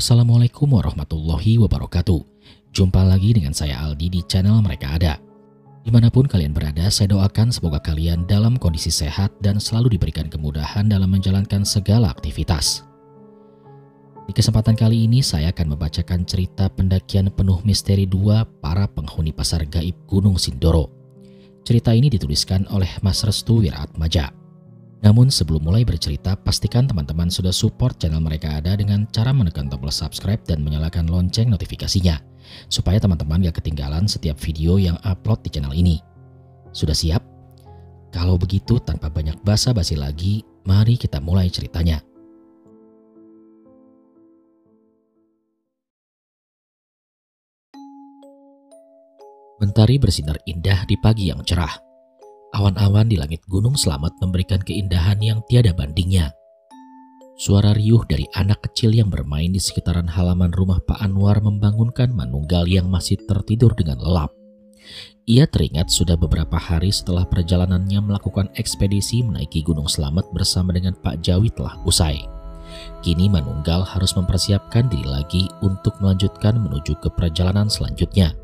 Assalamualaikum warahmatullahi wabarakatuh. Jumpa lagi dengan saya Aldi di channel Mereka Ada. Dimanapun kalian berada, saya doakan semoga kalian dalam kondisi sehat dan selalu diberikan kemudahan dalam menjalankan segala aktivitas. Di kesempatan kali ini saya akan membacakan cerita pendakian penuh misteri 2 para penghuni pasar gaib Gunung Sindoro. Cerita ini dituliskan oleh Mas Restu Wiratmaja. Namun sebelum mulai bercerita, pastikan teman-teman sudah support channel Mereka Ada dengan cara menekan tombol subscribe dan menyalakan lonceng notifikasinya, supaya teman-teman gak ketinggalan setiap video yang upload di channel ini. Sudah siap? Kalau begitu, tanpa banyak basa-basi lagi, mari kita mulai ceritanya. Mentari bersinar indah di pagi yang cerah. Awan-awan di langit Gunung Slamet memberikan keindahan yang tiada bandingnya. Suara riuh dari anak kecil yang bermain di sekitaran halaman rumah Pak Anwar membangunkan Manunggal yang masih tertidur dengan lelap. Ia teringat sudah beberapa hari setelah perjalanannya melakukan ekspedisi menaiki Gunung Slamet bersama dengan Pak Jawi telah usai. Kini Manunggal harus mempersiapkan diri lagi untuk melanjutkan menuju ke perjalanan selanjutnya.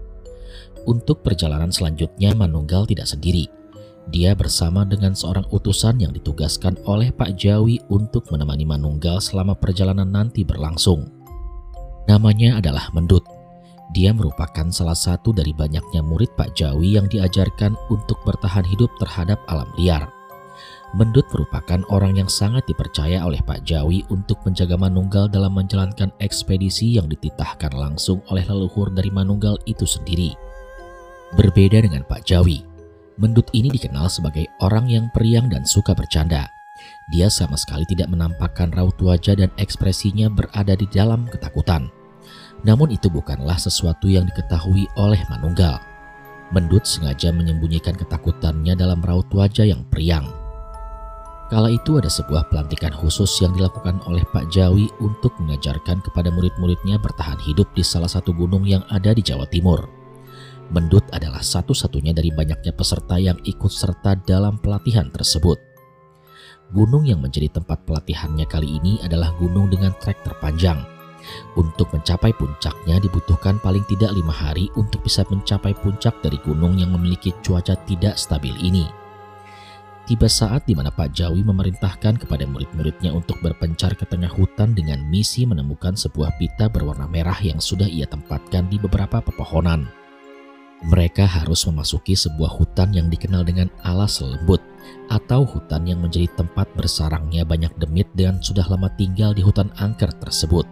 Untuk perjalanan selanjutnya Manunggal tidak sendiri. Dia bersama dengan seorang utusan yang ditugaskan oleh Pak Jawi untuk menemani Manunggal selama perjalanan nanti berlangsung. Namanya adalah Mendut. Dia merupakan salah satu dari banyaknya murid Pak Jawi yang diajarkan untuk bertahan hidup terhadap alam liar. Mendut merupakan orang yang sangat dipercaya oleh Pak Jawi untuk menjaga Manunggal dalam menjalankan ekspedisi yang dititahkan langsung oleh leluhur dari Manunggal itu sendiri. Berbeda dengan Pak Jawi, Mendut ini dikenal sebagai orang yang periang dan suka bercanda. Dia sama sekali tidak menampakkan raut wajah dan ekspresinya berada di dalam ketakutan. Namun itu bukanlah sesuatu yang diketahui oleh Manunggal. Mendut sengaja menyembunyikan ketakutannya dalam raut wajah yang periang. Kala itu ada sebuah pelantikan khusus yang dilakukan oleh Pak Jawi untuk mengajarkan kepada murid-muridnya bertahan hidup di salah satu gunung yang ada di Jawa Timur. Mendut adalah satu-satunya dari banyaknya peserta yang ikut serta dalam pelatihan tersebut. Gunung yang menjadi tempat pelatihannya kali ini adalah gunung dengan trek terpanjang. Untuk mencapai puncaknya dibutuhkan paling tidak 5 hari untuk bisa mencapai puncak dari gunung yang memiliki cuaca tidak stabil ini. Tiba saat di mana Pak Jawi memerintahkan kepada murid-muridnya untuk berpencar ke tengah hutan dengan misi menemukan sebuah pita berwarna merah yang sudah ia tempatkan di beberapa pepohonan. Mereka harus memasuki sebuah hutan yang dikenal dengan alas lembut atau hutan yang menjadi tempat bersarangnya banyak demit dan sudah lama tinggal di hutan angker tersebut.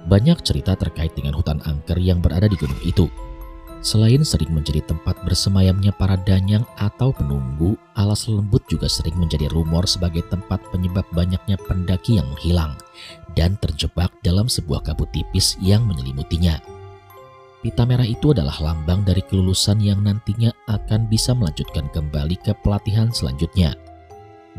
Banyak cerita terkait dengan hutan angker yang berada di gunung itu. Selain sering menjadi tempat bersemayamnya para danyang atau penunggu, alas lembut juga sering menjadi rumor sebagai tempat penyebab banyaknya pendaki yang menghilang dan terjebak dalam sebuah kabut tipis yang menyelimutinya. Pita merah itu adalah lambang dari kelulusan yang nantinya akan bisa melanjutkan kembali ke pelatihan selanjutnya.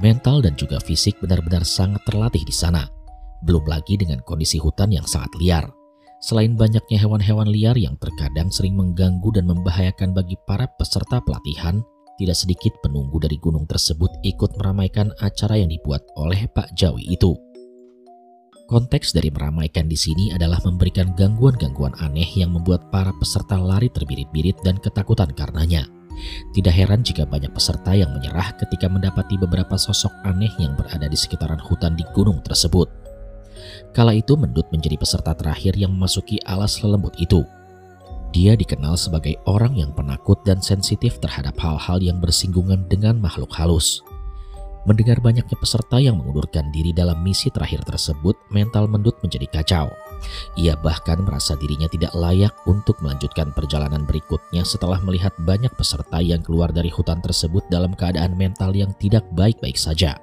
Mental dan juga fisik benar-benar sangat terlatih di sana. Belum lagi dengan kondisi hutan yang sangat liar. Selain banyaknya hewan-hewan liar yang terkadang sering mengganggu dan membahayakan bagi para peserta pelatihan, tidak sedikit penunggu dari gunung tersebut ikut meramaikan acara yang dibuat oleh Pak Jawi itu. Konteks dari meramaikan di sini adalah memberikan gangguan-gangguan aneh yang membuat para peserta lari terbirit-birit dan ketakutan karenanya. Tidak heran jika banyak peserta yang menyerah ketika mendapati beberapa sosok aneh yang berada di sekitaran hutan di gunung tersebut. Kala itu Mendut menjadi peserta terakhir yang memasuki alas lembut itu. Dia dikenal sebagai orang yang penakut dan sensitif terhadap hal-hal yang bersinggungan dengan makhluk halus. Mendengar banyaknya peserta yang mengundurkan diri dalam misi terakhir tersebut, mental Mendut menjadi kacau. Ia bahkan merasa dirinya tidak layak untuk melanjutkan perjalanan berikutnya setelah melihat banyak peserta yang keluar dari hutan tersebut dalam keadaan mental yang tidak baik-baik saja.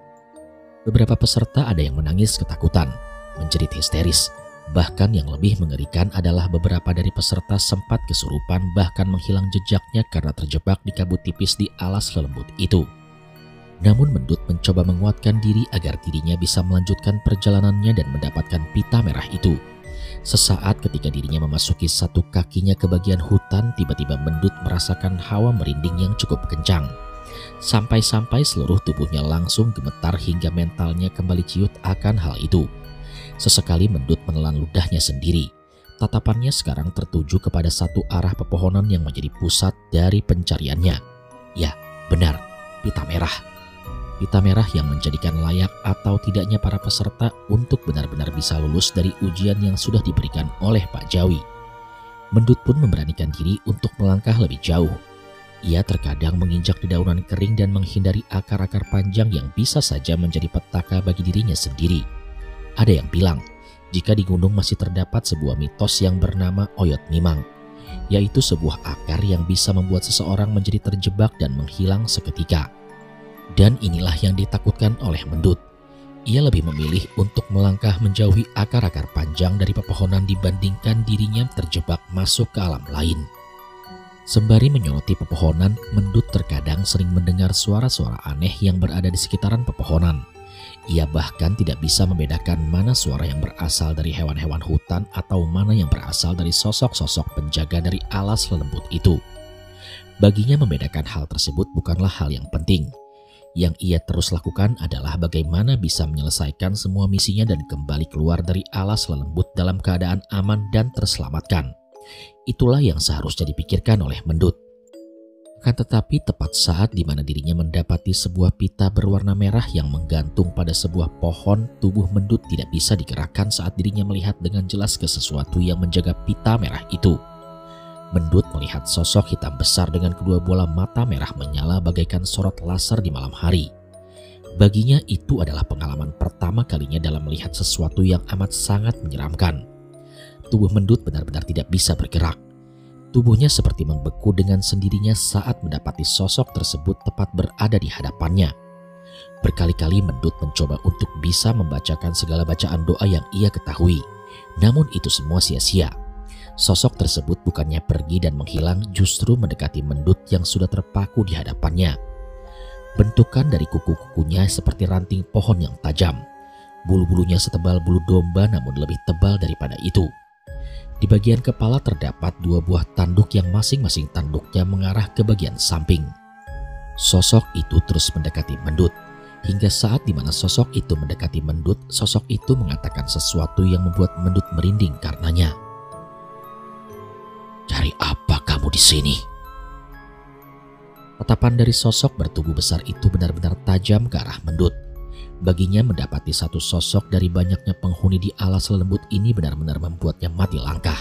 Beberapa peserta ada yang menangis ketakutan, menjerit histeris. Bahkan yang lebih mengerikan adalah beberapa dari peserta sempat kesurupan bahkan menghilang jejaknya karena terjebak di kabut tipis di alas lembut itu. Namun Mendut mencoba menguatkan diri agar dirinya bisa melanjutkan perjalanannya dan mendapatkan pita merah itu. Sesaat ketika dirinya memasuki satu kakinya ke bagian hutan, tiba-tiba Mendut merasakan hawa merinding yang cukup kencang. Sampai-sampai seluruh tubuhnya langsung gemetar hingga mentalnya kembali ciut akan hal itu. Sesekali Mendut menelan ludahnya sendiri. Tatapannya sekarang tertuju kepada satu arah pepohonan yang menjadi pusat dari pencariannya. Ya, benar, pita merah. Pita merah yang menjadikan layak atau tidaknya para peserta untuk benar-benar bisa lulus dari ujian yang sudah diberikan oleh Pak Jawi. Mendut pun memberanikan diri untuk melangkah lebih jauh. Ia terkadang menginjak dedaunan kering dan menghindari akar-akar panjang yang bisa saja menjadi petaka bagi dirinya sendiri. Ada yang bilang, jika di gunung masih terdapat sebuah mitos yang bernama Oyot Mimang, yaitu sebuah akar yang bisa membuat seseorang menjadi terjebak dan menghilang seketika. Dan inilah yang ditakutkan oleh Mendut. Ia lebih memilih untuk melangkah menjauhi akar-akar panjang dari pepohonan dibandingkan dirinya terjebak masuk ke alam lain. Sembari menyoroti pepohonan, Mendut terkadang sering mendengar suara-suara aneh yang berada di sekitaran pepohonan. Ia bahkan tidak bisa membedakan mana suara yang berasal dari hewan-hewan hutan atau mana yang berasal dari sosok-sosok penjaga dari alas lembut itu. Baginya membedakan hal tersebut bukanlah hal yang penting. Yang ia terus lakukan adalah bagaimana bisa menyelesaikan semua misinya dan kembali keluar dari alas lembut dalam keadaan aman dan terselamatkan. Itulah yang seharusnya dipikirkan oleh Mendut. Akan tetapi tepat saat di mana dirinya mendapati sebuah pita berwarna merah yang menggantung pada sebuah pohon, tubuh Mendut tidak bisa digerakkan saat dirinya melihat dengan jelas ke sesuatu yang menjaga pita merah itu. Mendut melihat sosok hitam besar dengan kedua bola mata merah menyala bagaikan sorot laser di malam hari. Baginya itu adalah pengalaman pertama kalinya dalam melihat sesuatu yang amat sangat menyeramkan. Tubuh Mendut benar-benar tidak bisa bergerak. Tubuhnya seperti membeku dengan sendirinya saat mendapati sosok tersebut tepat berada di hadapannya. Berkali-kali Mendut mencoba untuk bisa membacakan segala bacaan doa yang ia ketahui. Namun itu semua sia-sia. Sosok tersebut bukannya pergi dan menghilang, justru mendekati Mendut yang sudah terpaku di hadapannya. Bentukan dari kuku-kukunya seperti ranting pohon yang tajam. Bulu-bulunya setebal bulu domba namun lebih tebal daripada itu. Di bagian kepala terdapat dua buah tanduk yang masing-masing tanduknya mengarah ke bagian samping. Sosok itu terus mendekati Mendut. Hingga saat di mana sosok itu mendekati Mendut, sosok itu mengatakan sesuatu yang membuat Mendut merinding karenanya. "Cari apa kamu di sini?" Tatapan dari sosok bertubuh besar itu benar-benar tajam ke arah Mendut. Baginya mendapati satu sosok dari banyaknya penghuni di alas lembut ini benar-benar membuatnya mati langkah.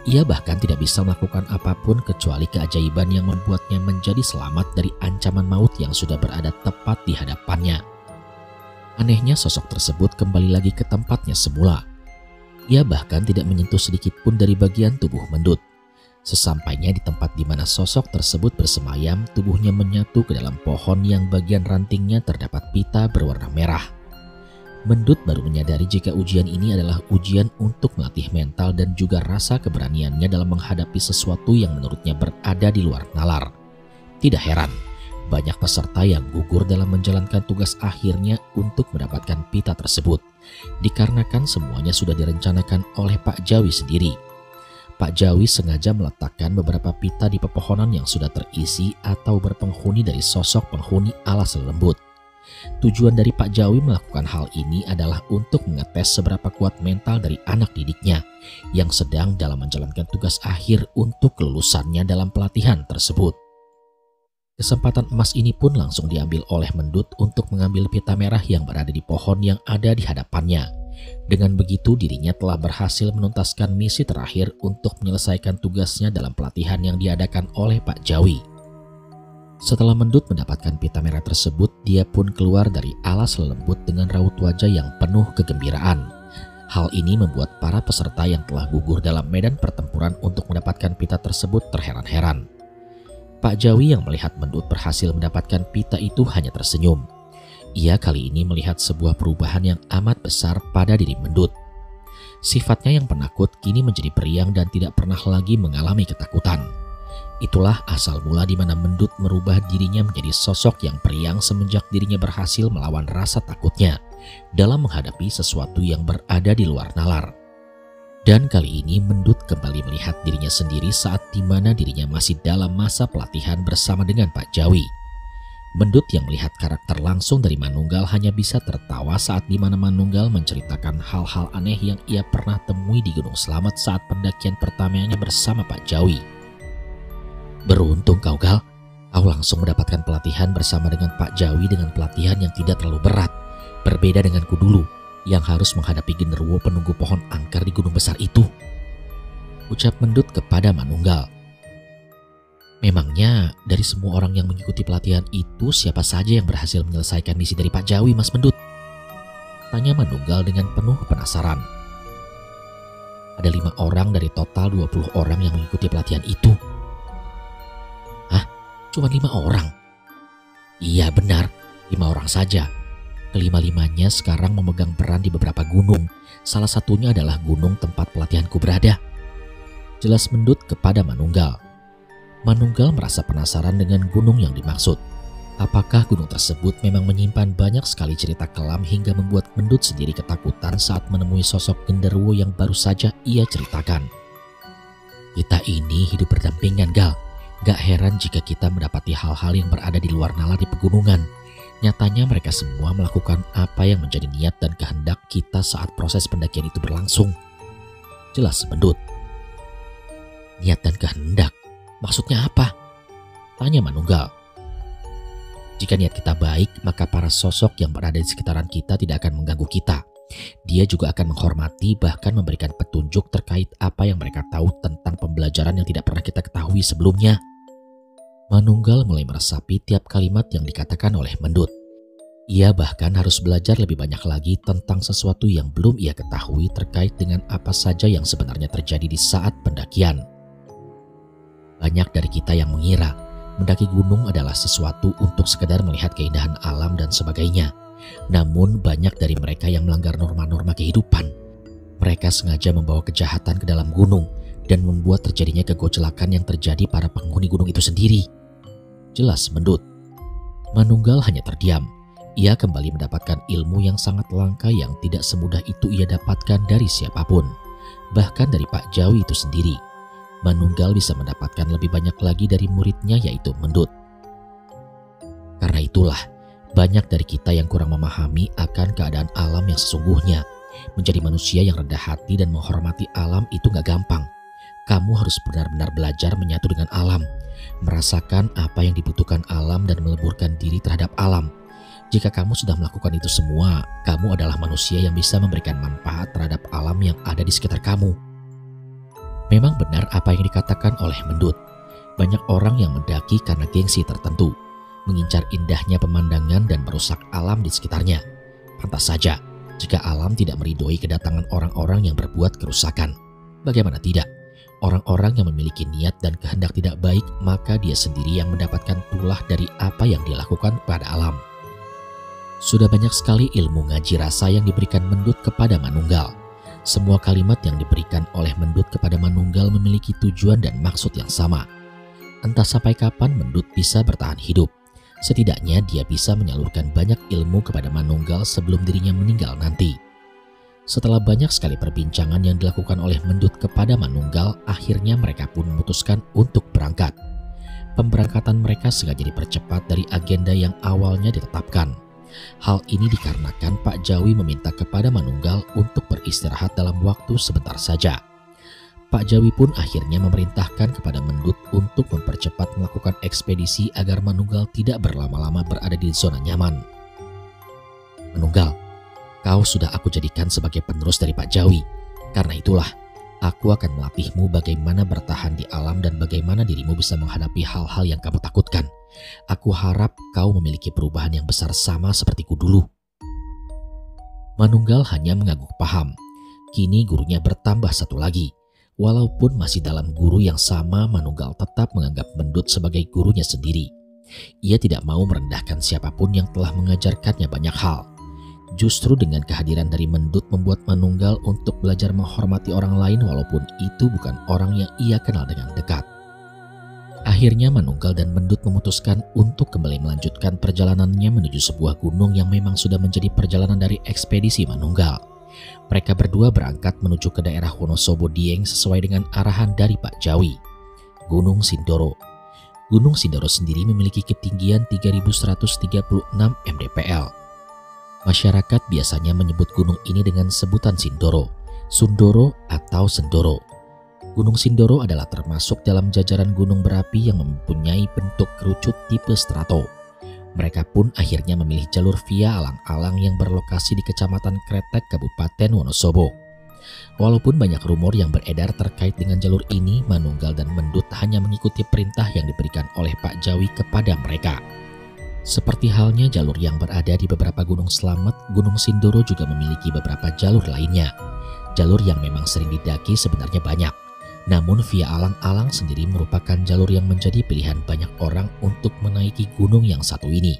Ia bahkan tidak bisa melakukan apapun kecuali keajaiban yang membuatnya menjadi selamat dari ancaman maut yang sudah berada tepat di hadapannya. Anehnya sosok tersebut kembali lagi ke tempatnya semula. Ia bahkan tidak menyentuh sedikit pun dari bagian tubuh Mendut. Sesampainya di tempat di mana sosok tersebut bersemayam, tubuhnya menyatu ke dalam pohon yang bagian rantingnya terdapat pita berwarna merah. Mendut baru menyadari jika ujian ini adalah ujian untuk melatih mental dan juga rasa keberaniannya dalam menghadapi sesuatu yang menurutnya berada di luar nalar. Tidak heran, banyak peserta yang gugur dalam menjalankan tugas akhirnya untuk mendapatkan pita tersebut, dikarenakan semuanya sudah direncanakan oleh Pak Jawi sendiri. Pak Jawi sengaja meletakkan beberapa pita di pepohonan yang sudah terisi atau berpenghuni dari sosok penghuni alas lembut. Tujuan dari Pak Jawi melakukan hal ini adalah untuk mengetes seberapa kuat mental dari anak didiknya yang sedang dalam menjalankan tugas akhir untuk kelulusannya dalam pelatihan tersebut. Kesempatan emas ini pun langsung diambil oleh Mendut untuk mengambil pita merah yang berada di pohon yang ada di hadapannya. Dengan begitu dirinya telah berhasil menuntaskan misi terakhir untuk menyelesaikan tugasnya dalam pelatihan yang diadakan oleh Pak Jawi. Setelah Mendut mendapatkan pita merah tersebut, dia pun keluar dari alas lembut dengan raut wajah yang penuh kegembiraan. Hal ini membuat para peserta yang telah gugur dalam medan pertempuran untuk mendapatkan pita tersebut terheran-heran. Pak Jawi yang melihat Mendut berhasil mendapatkan pita itu hanya tersenyum. Ia kali ini melihat sebuah perubahan yang amat besar pada diri Mendut. Sifatnya yang penakut kini menjadi periang dan tidak pernah lagi mengalami ketakutan. Itulah asal mula di mana Mendut merubah dirinya menjadi sosok yang periang semenjak dirinya berhasil melawan rasa takutnya dalam menghadapi sesuatu yang berada di luar nalar. Dan kali ini Mendut kembali melihat dirinya sendiri saat di mana dirinya masih dalam masa pelatihan bersama dengan Pak Jawi. Mendut yang melihat karakter langsung dari Manunggal hanya bisa tertawa saat di mana Manunggal menceritakan hal-hal aneh yang ia pernah temui di Gunung Slamet saat pendakian pertamanya bersama Pak Jawi. "Beruntung kau, Gal. Kau langsung mendapatkan pelatihan bersama dengan Pak Jawi dengan pelatihan yang tidak terlalu berat. Berbeda denganku dulu yang harus menghadapi genderuwo penunggu pohon angker di gunung besar itu," ucap Mendut kepada Manunggal. "Memangnya dari semua orang yang mengikuti pelatihan itu siapa saja yang berhasil menyelesaikan misi dari Pak Jawi, Mas Mendut?" tanya Manunggal dengan penuh penasaran. "Ada 5 orang dari total 20 orang yang mengikuti pelatihan itu." "Hah? Cuma 5 orang?" "Iya benar, 5 orang saja. Kelima-limanya sekarang memegang peran di beberapa gunung. Salah satunya adalah gunung tempat pelatihanku berada," jelas Mendut kepada Manunggal. Manunggal merasa penasaran dengan gunung yang dimaksud. Apakah gunung tersebut memang menyimpan banyak sekali cerita kelam hingga membuat Mendut sendiri ketakutan saat menemui sosok genderuwo yang baru saja ia ceritakan. "Kita ini hidup berdampingan, Gal. Gak heran jika kita mendapati hal-hal yang berada di luar nalar di pegunungan. Nyatanya mereka semua melakukan apa yang menjadi niat dan kehendak kita saat proses pendakian itu berlangsung," jelas Mendut. "Niat dan kehendak? Maksudnya apa?" tanya Manunggal. "Jika niat kita baik, maka para sosok yang berada di sekitaran kita tidak akan mengganggu kita. Dia juga akan menghormati bahkan memberikan petunjuk terkait apa yang mereka tahu tentang pembelajaran yang tidak pernah kita ketahui sebelumnya." Manunggal mulai meresapi tiap kalimat yang dikatakan oleh Mendut. Ia bahkan harus belajar lebih banyak lagi tentang sesuatu yang belum ia ketahui terkait dengan apa saja yang sebenarnya terjadi di saat pendakian. Banyak dari kita yang mengira mendaki gunung adalah sesuatu untuk sekedar melihat keindahan alam dan sebagainya. Namun banyak dari mereka yang melanggar norma-norma kehidupan. Mereka sengaja membawa kejahatan ke dalam gunung dan membuat terjadinya kegojelakan yang terjadi para penghuni gunung itu sendiri, jelas Mendut. Manunggal hanya terdiam. Ia kembali mendapatkan ilmu yang sangat langka yang tidak semudah itu ia dapatkan dari siapapun, bahkan dari Pak Jawi itu sendiri. Manunggal bisa mendapatkan lebih banyak lagi dari muridnya yaitu Mendut. Karena itulah, banyak dari kita yang kurang memahami akan keadaan alam yang sesungguhnya. Menjadi manusia yang rendah hati dan menghormati alam itu gak gampang. Kamu harus benar-benar belajar menyatu dengan alam, merasakan apa yang dibutuhkan alam dan meleburkan diri terhadap alam. Jika kamu sudah melakukan itu semua, kamu adalah manusia yang bisa memberikan manfaat terhadap alam yang ada di sekitar kamu. Memang benar apa yang dikatakan oleh Mendut. Banyak orang yang mendaki karena gengsi tertentu, mengincar indahnya pemandangan dan merusak alam di sekitarnya. Pantas saja jika alam tidak meridhoi kedatangan orang-orang yang berbuat kerusakan. Bagaimana tidak? Orang-orang yang memiliki niat dan kehendak tidak baik, maka dia sendiri yang mendapatkan tulah dari apa yang dilakukan pada alam. Sudah banyak sekali ilmu ngaji rasa yang diberikan Mendut kepada Manunggal. Semua kalimat yang diberikan oleh Mendut kepada Manunggal memiliki tujuan dan maksud yang sama. Entah sampai kapan Mendut bisa bertahan hidup. Setidaknya dia bisa menyalurkan banyak ilmu kepada Manunggal sebelum dirinya meninggal nanti. Setelah banyak sekali perbincangan yang dilakukan oleh Mendut kepada Manunggal, akhirnya mereka pun memutuskan untuk berangkat. Pemberangkatan mereka sengaja dipercepat dari agenda yang awalnya ditetapkan. Hal ini dikarenakan Pak Jawi meminta kepada Manunggal untuk beristirahat dalam waktu sebentar saja. Pak Jawi pun akhirnya memerintahkan kepada Mendut untuk mempercepat melakukan ekspedisi agar Manunggal tidak berlama-lama berada di zona nyaman. "Manunggal, kau sudah aku jadikan sebagai penerus dari Pak Jawi. Karena itulah, aku akan melatihmu bagaimana bertahan di alam dan bagaimana dirimu bisa menghadapi hal-hal yang kamu takutkan. Aku harap kau memiliki perubahan yang besar sama sepertiku dulu." Manunggal hanya mengangguk paham. Kini gurunya bertambah satu lagi. Walaupun masih dalam guru yang sama, Manunggal tetap menganggap Mendut sebagai gurunya sendiri. Ia tidak mau merendahkan siapapun yang telah mengajarkannya banyak hal. Justru dengan kehadiran dari Mendut membuat Manunggal untuk belajar menghormati orang lain walaupun itu bukan orang yang ia kenal dengan dekat. Akhirnya Manunggal dan Mendut memutuskan untuk kembali melanjutkan perjalanannya menuju sebuah gunung yang memang sudah menjadi perjalanan dari ekspedisi Manunggal. Mereka berdua berangkat menuju ke daerah Wonosobo Dieng sesuai dengan arahan dari Pak Jawi. Gunung Sindoro. Gunung Sindoro sendiri memiliki ketinggian 3.136 mdpl. Masyarakat biasanya menyebut gunung ini dengan sebutan Sindoro, Sundoro, atau Sendoro. Gunung Sindoro adalah termasuk dalam jajaran gunung berapi yang mempunyai bentuk kerucut tipe strato. Mereka pun akhirnya memilih jalur via alang-alang yang berlokasi di Kecamatan Kretek, Kabupaten Wonosobo. Walaupun banyak rumor yang beredar terkait dengan jalur ini, Manunggal dan Mendut hanya mengikuti perintah yang diberikan oleh Pak Jawi kepada mereka. Seperti halnya jalur yang berada di beberapa gunung selamat, Gunung Sindoro juga memiliki beberapa jalur lainnya. Jalur yang memang sering didaki sebenarnya banyak, namun via alang-alang sendiri merupakan jalur yang menjadi pilihan banyak orang untuk menaiki gunung yang satu ini.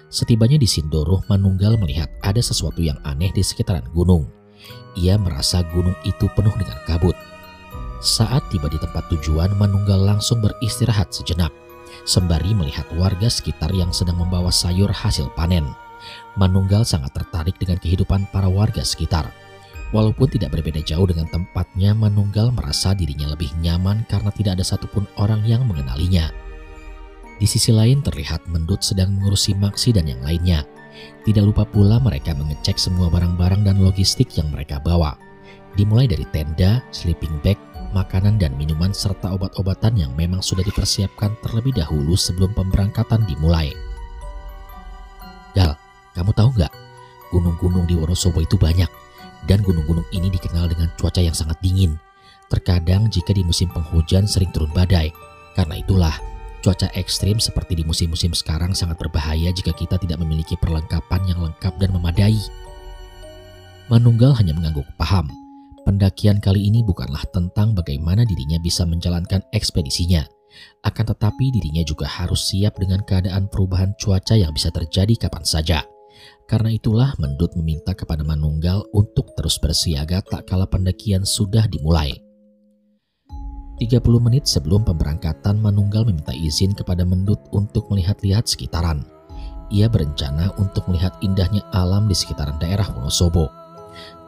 Setibanya di Sindoro, Manunggal melihat ada sesuatu yang aneh di sekitaran gunung. Ia merasa gunung itu penuh dengan kabut. Saat tiba di tempat tujuan, Manunggal langsung beristirahat sejenak, sembari melihat warga sekitar yang sedang membawa sayur hasil panen. Manunggal sangat tertarik dengan kehidupan para warga sekitar. Walaupun tidak berbeda jauh dengan tempatnya, Manunggal merasa dirinya lebih nyaman karena tidak ada satupun orang yang mengenalinya. Di sisi lain terlihat Mendut sedang mengurusi Maksi dan yang lainnya. Tidak lupa pula mereka mengecek semua barang-barang dan logistik yang mereka bawa. Dimulai dari tenda, sleeping bag, makanan dan minuman serta obat-obatan yang memang sudah dipersiapkan terlebih dahulu sebelum pemberangkatan dimulai. Dal, kamu tahu nggak? Gunung-gunung di Wonosobo itu banyak. Dan gunung-gunung ini dikenal dengan cuaca yang sangat dingin. Terkadang jika di musim penghujan sering turun badai. Karena itulah, cuaca ekstrim seperti di musim-musim sekarang sangat berbahaya jika kita tidak memiliki perlengkapan yang lengkap dan memadai. Manunggal hanya mengangguk paham. Pendakian kali ini bukanlah tentang bagaimana dirinya bisa menjalankan ekspedisinya. Akan tetapi dirinya juga harus siap dengan keadaan perubahan cuaca yang bisa terjadi kapan saja. Karena itulah Mendut meminta kepada Manunggal untuk terus bersiaga tak kala pendakian sudah dimulai. 30 menit sebelum pemberangkatan, Manunggal meminta izin kepada Mendut untuk melihat-lihat sekitaran. Ia berencana untuk melihat indahnya alam di sekitaran daerah Wonosobo.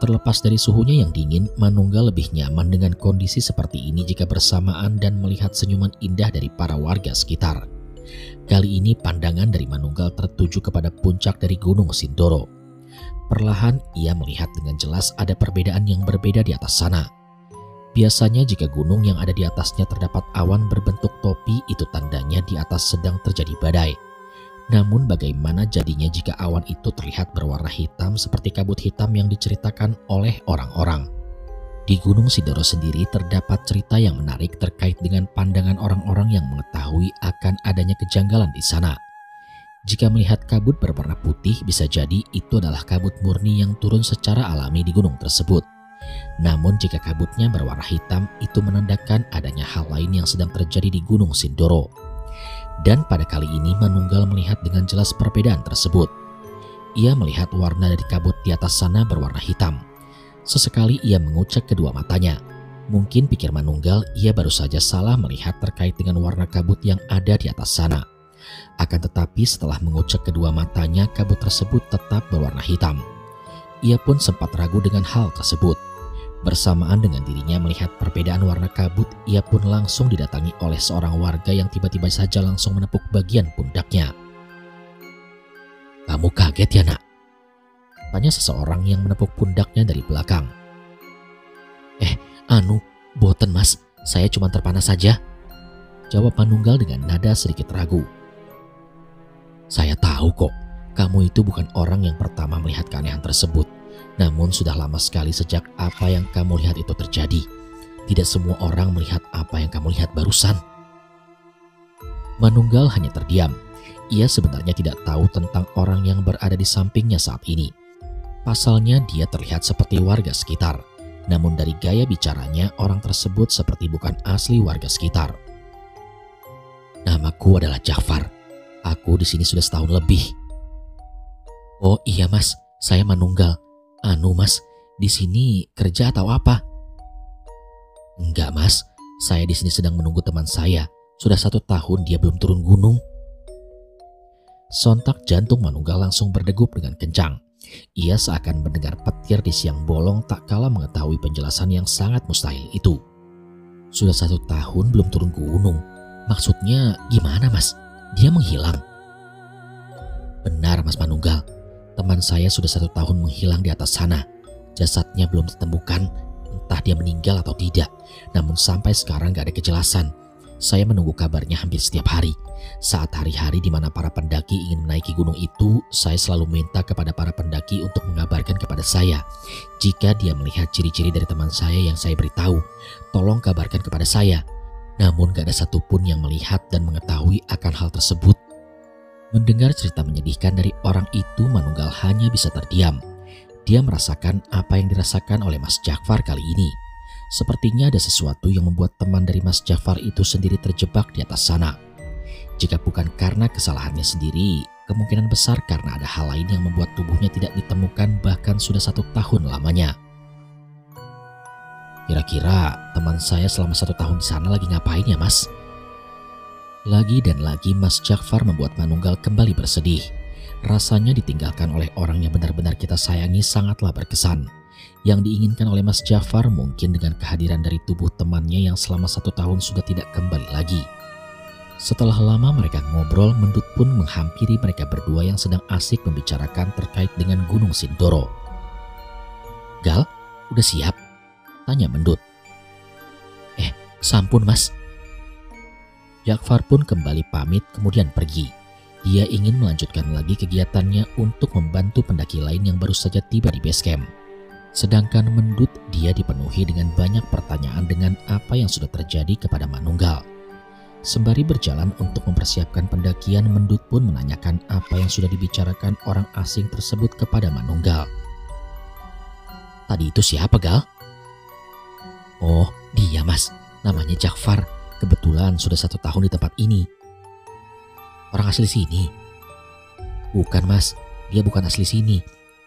Terlepas dari suhunya yang dingin, Manunggal lebih nyaman dengan kondisi seperti ini jika bersamaan dan melihat senyuman indah dari para warga sekitar. Kali ini pandangan dari Manunggal tertuju kepada puncak dari Gunung Sindoro. Perlahan ia melihat dengan jelas ada perbedaan yang berbeda di atas sana. Biasanya jika gunung yang ada di atasnya terdapat awan berbentuk topi, itu tandanya di atas sedang terjadi badai. Namun bagaimana jadinya jika awan itu terlihat berwarna hitam seperti kabut hitam yang diceritakan oleh orang-orang? Di Gunung Sindoro sendiri terdapat cerita yang menarik terkait dengan pandangan orang-orang yang mengetahui akan adanya kejanggalan di sana. Jika melihat kabut berwarna putih, bisa jadi itu adalah kabut murni yang turun secara alami di gunung tersebut. Namun jika kabutnya berwarna hitam, itu menandakan adanya hal lain yang sedang terjadi di Gunung Sindoro. Dan pada kali ini Manunggal melihat dengan jelas perbedaan tersebut. Ia melihat warna dari kabut di atas sana berwarna hitam. Sesekali ia mengucek kedua matanya. Mungkin pikir Manunggal ia baru saja salah melihat terkait dengan warna kabut yang ada di atas sana. Akan tetapi setelah mengucek kedua matanya, kabut tersebut tetap berwarna hitam. Ia pun sempat ragu dengan hal tersebut. Bersamaan dengan dirinya melihat perbedaan warna kabut, ia pun langsung didatangi oleh seorang warga yang tiba-tiba saja langsung menepuk bagian pundaknya. "Kamu kaget ya, Nak?" tanya seseorang yang menepuk pundaknya dari belakang. Boten mas, saya cuma terpana saja," jawab Manunggal dengan nada sedikit ragu. "Saya tahu kok, kamu itu bukan orang yang pertama melihat keanehan tersebut. Namun sudah lama sekali sejak apa yang kamu lihat itu terjadi. Tidak semua orang melihat apa yang kamu lihat barusan." Manunggal hanya terdiam. Ia sebenarnya tidak tahu tentang orang yang berada di sampingnya saat ini. Pasalnya dia terlihat seperti warga sekitar. Namun dari gaya bicaranya, orang tersebut seperti bukan asli warga sekitar. "Namaku adalah Jafar. Aku di sini sudah setahun lebih." "Oh iya mas, saya Manunggal. Mas, di sini kerja atau apa?" "Enggak mas, saya di sini sedang menunggu teman saya. Sudah 1 tahun dia belum turun gunung." Sontak jantung Manunggal langsung berdegup dengan kencang. Ia seakan mendengar petir di siang bolong tak kala mengetahui penjelasan yang sangat mustahil itu. Sudah 1 tahun belum turun gunung. Maksudnya gimana Mas? Dia menghilang? Benar Mas Manunggal, teman saya sudah 1 tahun menghilang di atas sana. Jasadnya belum ditemukan, entah dia meninggal atau tidak. Namun sampai sekarang gak ada kejelasan. Saya menunggu kabarnya hampir setiap hari. Saat hari-hari di mana para pendaki ingin menaiki gunung itu, saya selalu minta kepada para pendaki untuk mengabarkan kepada saya. Jika dia melihat ciri-ciri dari teman saya yang saya beritahu, tolong kabarkan kepada saya. Namun gak ada satupun yang melihat dan mengetahui akan hal tersebut. Mendengar cerita menyedihkan dari orang itu, Manunggal hanya bisa terdiam. Dia merasakan apa yang dirasakan oleh Mas Jafar kali ini. Sepertinya ada sesuatu yang membuat teman dari Mas Jafar itu sendiri terjebak di atas sana. Jika bukan karena kesalahannya sendiri, kemungkinan besar karena ada hal lain yang membuat tubuhnya tidak ditemukan bahkan sudah 1 tahun lamanya. Kira-kira teman saya selama 1 tahun di sana lagi ngapain ya Mas? Lagi dan lagi Mas Jafar membuat Manunggal kembali bersedih. Rasanya ditinggalkan oleh orang yang benar-benar kita sayangi sangatlah berkesan. Yang diinginkan oleh Mas Jafar mungkin dengan kehadiran dari tubuh temannya yang selama 1 tahun sudah tidak kembali lagi. Setelah lama mereka ngobrol, Mendut pun menghampiri mereka berdua yang sedang asik membicarakan terkait dengan Gunung Sindoro. "Gal, udah siap?" tanya Mendut. Sampun Mas." Jafar pun kembali pamit kemudian pergi. Dia ingin melanjutkan lagi kegiatannya untuk membantu pendaki lain yang baru saja tiba di base camp. Sedangkan Mendut, dia dipenuhi dengan banyak pertanyaan dengan apa yang sudah terjadi kepada Manunggal. Sembari berjalan untuk mempersiapkan pendakian, Mendut pun menanyakan apa yang sudah dibicarakan orang asing tersebut kepada Manunggal. "Tadi itu siapa, Gal?" "Oh, dia Mas, namanya Jafar. Kebetulan sudah 1 tahun di tempat ini." "Orang asli sini?" "Bukan Mas, dia bukan asli sini.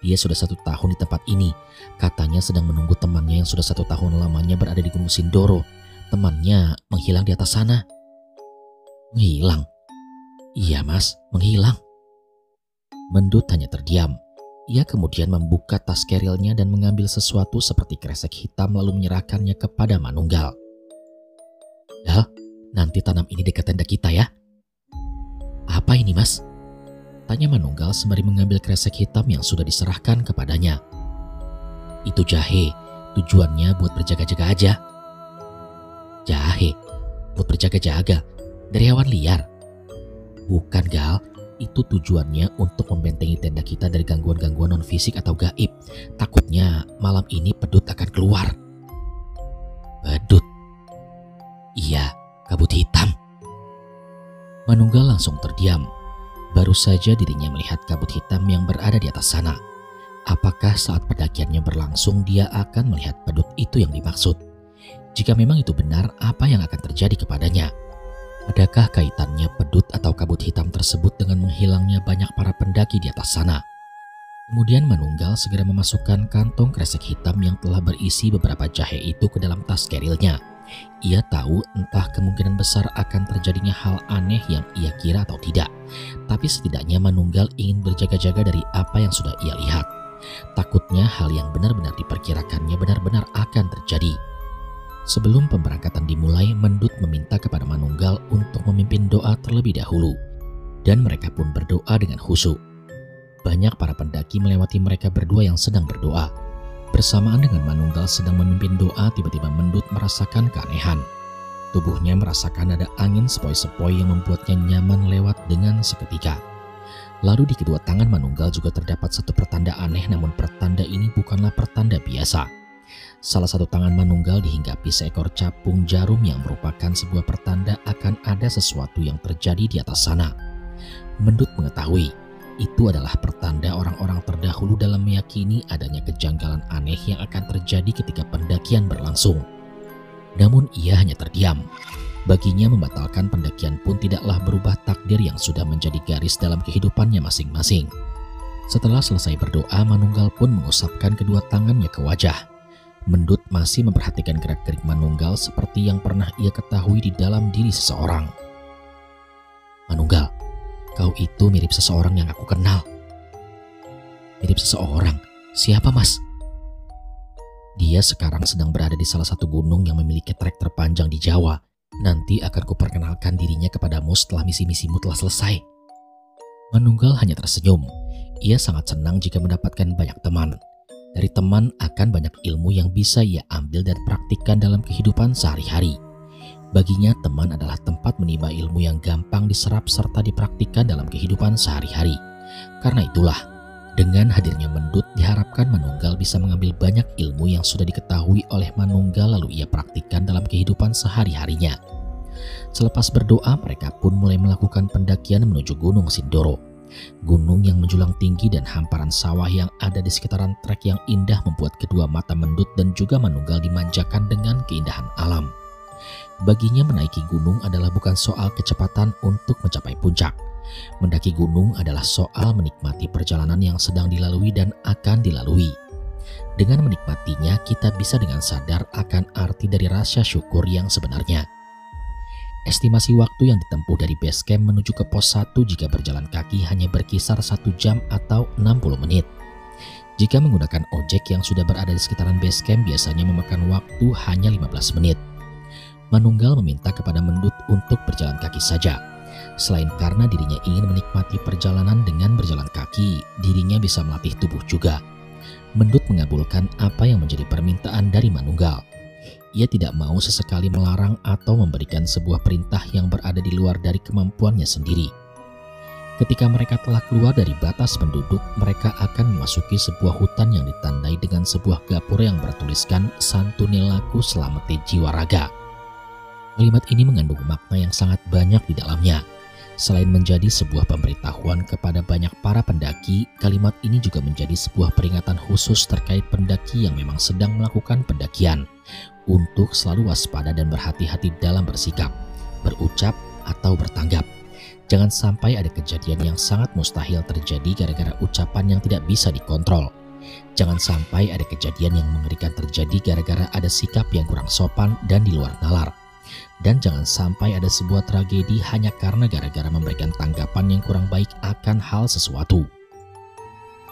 Dia sudah 1 tahun di tempat ini. Katanya sedang menunggu temannya yang sudah 1 tahun lamanya berada di Gunung Sindoro. Temannya menghilang di atas sana." "Menghilang?" "Iya Mas, menghilang." Mendut hanya terdiam. Ia kemudian membuka tas kerilnya dan mengambil sesuatu seperti kresek hitam lalu menyerahkannya kepada Manunggal. "Gal, nanti tanam ini dekat tenda kita ya." "Apa ini Mas?" tanya Manunggal sembari mengambil kresek hitam yang sudah diserahkan kepadanya. "Itu jahe, tujuannya buat berjaga-jaga aja." "Jahe? Buat berjaga-jaga? Dari hewan liar?" "Bukan Gal, itu tujuannya untuk membentengi tenda kita dari gangguan-gangguan non-fisik atau gaib. Takutnya malam ini pedut akan keluar." "Pedut?" "Iya, kabut hitam." Manunggal langsung terdiam. Baru saja dirinya melihat kabut hitam yang berada di atas sana. Apakah saat pendakiannya berlangsung dia akan melihat pedut itu yang dimaksud? Jika memang itu benar, apa yang akan terjadi kepadanya? Adakah kaitannya pedut atau kabut hitam tersebut dengan menghilangnya banyak para pendaki di atas sana? Kemudian Manunggal segera memasukkan kantong kresek hitam yang telah berisi beberapa jahe itu ke dalam tas kerilnya. Ia tahu entah kemungkinan besar akan terjadinya hal aneh yang ia kira atau tidak. Tapi setidaknya Manunggal ingin berjaga-jaga dari apa yang sudah ia lihat. Takutnya hal yang benar-benar diperkirakannya benar-benar akan terjadi. Sebelum pemberangkatan dimulai, Mendut meminta kepada Manunggal untuk memimpin doa terlebih dahulu. Dan mereka pun berdoa dengan khusyuk. Banyak para pendaki melewati mereka berdua yang sedang berdoa. Bersamaan dengan Manunggal sedang memimpin doa, tiba-tiba Mendut merasakan keanehan. Tubuhnya merasakan ada angin sepoi-sepoi yang membuatnya nyaman lewat dengan seketika. Lalu di kedua tangan Manunggal juga terdapat satu pertanda aneh, namun pertanda ini bukanlah pertanda biasa. Salah satu tangan Manunggal dihinggapi seekor capung jarum yang merupakan sebuah pertanda akan ada sesuatu yang terjadi di atas sana. Mendut mengetahui itu adalah pertanda orang-orang terdahulu dalam meyakini adanya kejanggalan aneh yang akan terjadi ketika pendakian berlangsung. Namun ia hanya terdiam. Baginya membatalkan pendakian pun tidaklah berubah takdir yang sudah menjadi garis dalam kehidupannya masing-masing. Setelah selesai berdoa, Manunggal pun mengusapkan kedua tangannya ke wajah. Mendut masih memperhatikan gerak-gerik Manunggal seperti yang pernah ia ketahui di dalam diri seseorang. "Manunggal, kau itu mirip seseorang yang aku kenal." "Mirip seseorang? Siapa Mas?" "Dia sekarang sedang berada di salah satu gunung yang memiliki trek terpanjang di Jawa. Nanti akan kuperkenalkan dirinya kepadamu setelah misi-misimu telah selesai. Manunggal hanya tersenyum. Ia sangat senang jika mendapatkan banyak teman. Dari teman akan banyak ilmu yang bisa ia ambil dan praktikkan dalam kehidupan sehari-hari. Baginya teman adalah tempat menimba ilmu yang gampang diserap serta dipraktikkan dalam kehidupan sehari-hari. Karena itulah, dengan hadirnya Mendut diharapkan Manunggal bisa mengambil banyak ilmu yang sudah diketahui oleh Manunggal lalu ia praktikkan dalam kehidupan sehari-harinya. Selepas berdoa, mereka pun mulai melakukan pendakian menuju Gunung Sindoro. Gunung yang menjulang tinggi dan hamparan sawah yang ada di sekitaran trek yang indah membuat kedua mata Mendut dan juga Manunggal dimanjakan dengan keindahan alam. Baginya menaiki gunung adalah bukan soal kecepatan untuk mencapai puncak. Mendaki gunung adalah soal menikmati perjalanan yang sedang dilalui dan akan dilalui. Dengan menikmatinya, kita bisa dengan sadar akan arti dari rasa syukur yang sebenarnya. Estimasi waktu yang ditempuh dari base camp menuju ke pos 1 jika berjalan kaki hanya berkisar 1 jam atau 60 menit. Jika menggunakan ojek yang sudah berada di sekitaran base camp biasanya memakan waktu hanya 15 menit. Manunggal meminta kepada Mendut untuk berjalan kaki saja. Selain karena dirinya ingin menikmati perjalanan dengan berjalan kaki, dirinya bisa melatih tubuh juga. Mendut mengabulkan apa yang menjadi permintaan dari Manunggal. Ia tidak mau sesekali melarang atau memberikan sebuah perintah yang berada di luar dari kemampuannya sendiri. Ketika mereka telah keluar dari batas penduduk, mereka akan memasuki sebuah hutan yang ditandai dengan sebuah gapura yang bertuliskan Santunelaku Selamete Jiwa Raga. Kalimat ini mengandung makna yang sangat banyak di dalamnya. Selain menjadi sebuah pemberitahuan kepada banyak para pendaki, kalimat ini juga menjadi sebuah peringatan khusus terkait pendaki yang memang sedang melakukan pendakian untuk selalu waspada dan berhati-hati dalam bersikap, berucap, atau bertanggap. Jangan sampai ada kejadian yang sangat mustahil terjadi gara-gara ucapan yang tidak bisa dikontrol. Jangan sampai ada kejadian yang mengerikan terjadi gara-gara ada sikap yang kurang sopan dan di luar nalar. Dan jangan sampai ada sebuah tragedi hanya karena gara-gara memberikan tanggapan yang kurang baik akan hal sesuatu.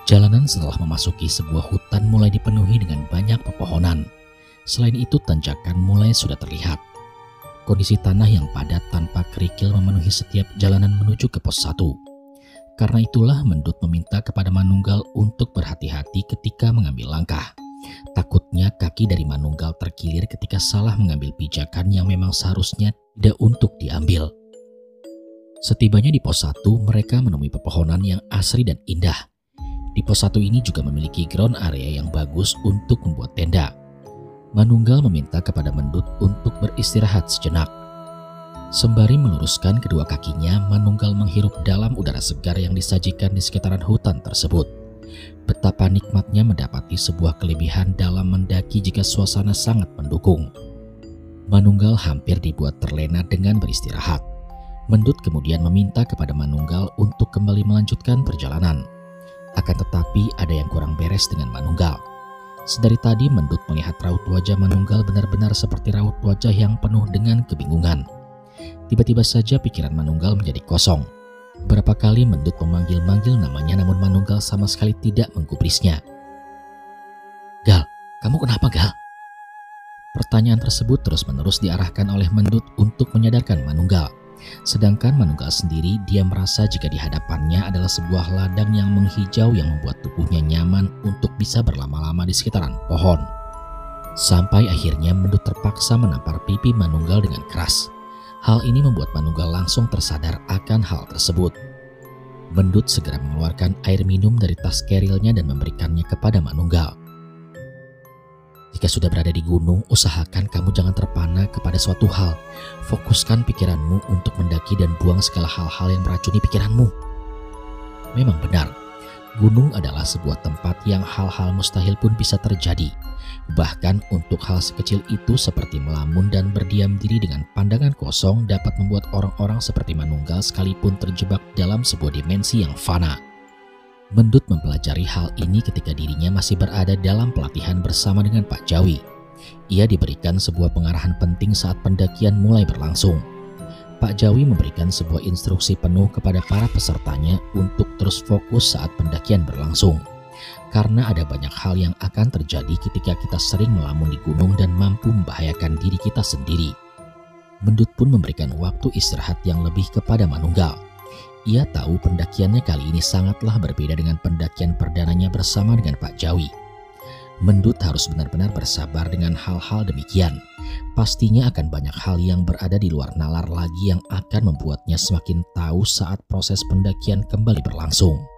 Jalanan setelah memasuki sebuah hutan mulai dipenuhi dengan banyak pepohonan. Selain itu tanjakan mulai sudah terlihat. Kondisi tanah yang padat tanpa kerikil memenuhi setiap jalanan menuju ke pos 1. Karena itulah Mendut meminta kepada Manunggal untuk berhati-hati ketika mengambil langkah. Takutnya kaki dari Manunggal terkilir ketika salah mengambil pijakan yang memang seharusnya tidak untuk diambil. Setibanya di pos 1, mereka menemui pepohonan yang asri dan indah. Di pos 1 ini juga memiliki ground area yang bagus untuk membuat tenda. Manunggal meminta kepada Mendut untuk beristirahat sejenak. Sembari meluruskan kedua kakinya, Manunggal menghirup dalam udara segar yang disajikan di sekitaran hutan tersebut. Betapa nikmatnya mendapati sebuah kelebihan dalam mendaki jika suasana sangat mendukung. Manunggal hampir dibuat terlena dengan beristirahat. Mendut kemudian meminta kepada Manunggal untuk kembali melanjutkan perjalanan. Akan tetapi ada yang kurang beres dengan Manunggal. Sedari tadi Mendut melihat raut wajah Manunggal benar-benar seperti raut wajah yang penuh dengan kebingungan. Tiba-tiba saja pikiran Manunggal menjadi kosong. Berapa kali Mendut memanggil-manggil namanya namun Manunggal sama sekali tidak menggubrisnya. "Gal, kamu kenapa, Gal?" Pertanyaan tersebut terus-menerus diarahkan oleh Mendut untuk menyadarkan Manunggal. Sedangkan Manunggal sendiri, dia merasa jika di hadapannya adalah sebuah ladang yang menghijau yang membuat tubuhnya nyaman untuk bisa berlama-lama di sekitaran pohon. Sampai akhirnya Mendut terpaksa menampar pipi Manunggal dengan keras. Hal ini membuat Manunggal langsung tersadar akan hal tersebut. Mendut segera mengeluarkan air minum dari tas kerilnya dan memberikannya kepada Manunggal. "Jika sudah berada di gunung, usahakan kamu jangan terpana kepada suatu hal. Fokuskan pikiranmu untuk mendaki dan buang segala hal-hal yang meracuni pikiranmu." Memang benar, gunung adalah sebuah tempat yang hal-hal mustahil pun bisa terjadi. Bahkan untuk hal sekecil itu seperti melamun dan berdiam diri dengan pandangan kosong dapat membuat orang-orang seperti Manunggal sekalipun terjebak dalam sebuah dimensi yang fana. Mendut mempelajari hal ini ketika dirinya masih berada dalam pelatihan bersama dengan Pak Jawi. Ia diberikan sebuah pengarahan penting saat pendakian mulai berlangsung. Pak Jawi memberikan sebuah instruksi penuh kepada para pesertanya untuk terus fokus saat pendakian berlangsung. Karena ada banyak hal yang akan terjadi ketika kita sering melamun di gunung dan mampu membahayakan diri kita sendiri. Mendut pun memberikan waktu istirahat yang lebih kepada Manunggal. Ia tahu pendakiannya kali ini sangatlah berbeda dengan pendakian perdananya bersama dengan Pak Jawi. Mendut harus benar-benar bersabar dengan hal-hal demikian. Pastinya akan banyak hal yang berada di luar nalar lagi yang akan membuatnya semakin tahu saat proses pendakian kembali berlangsung.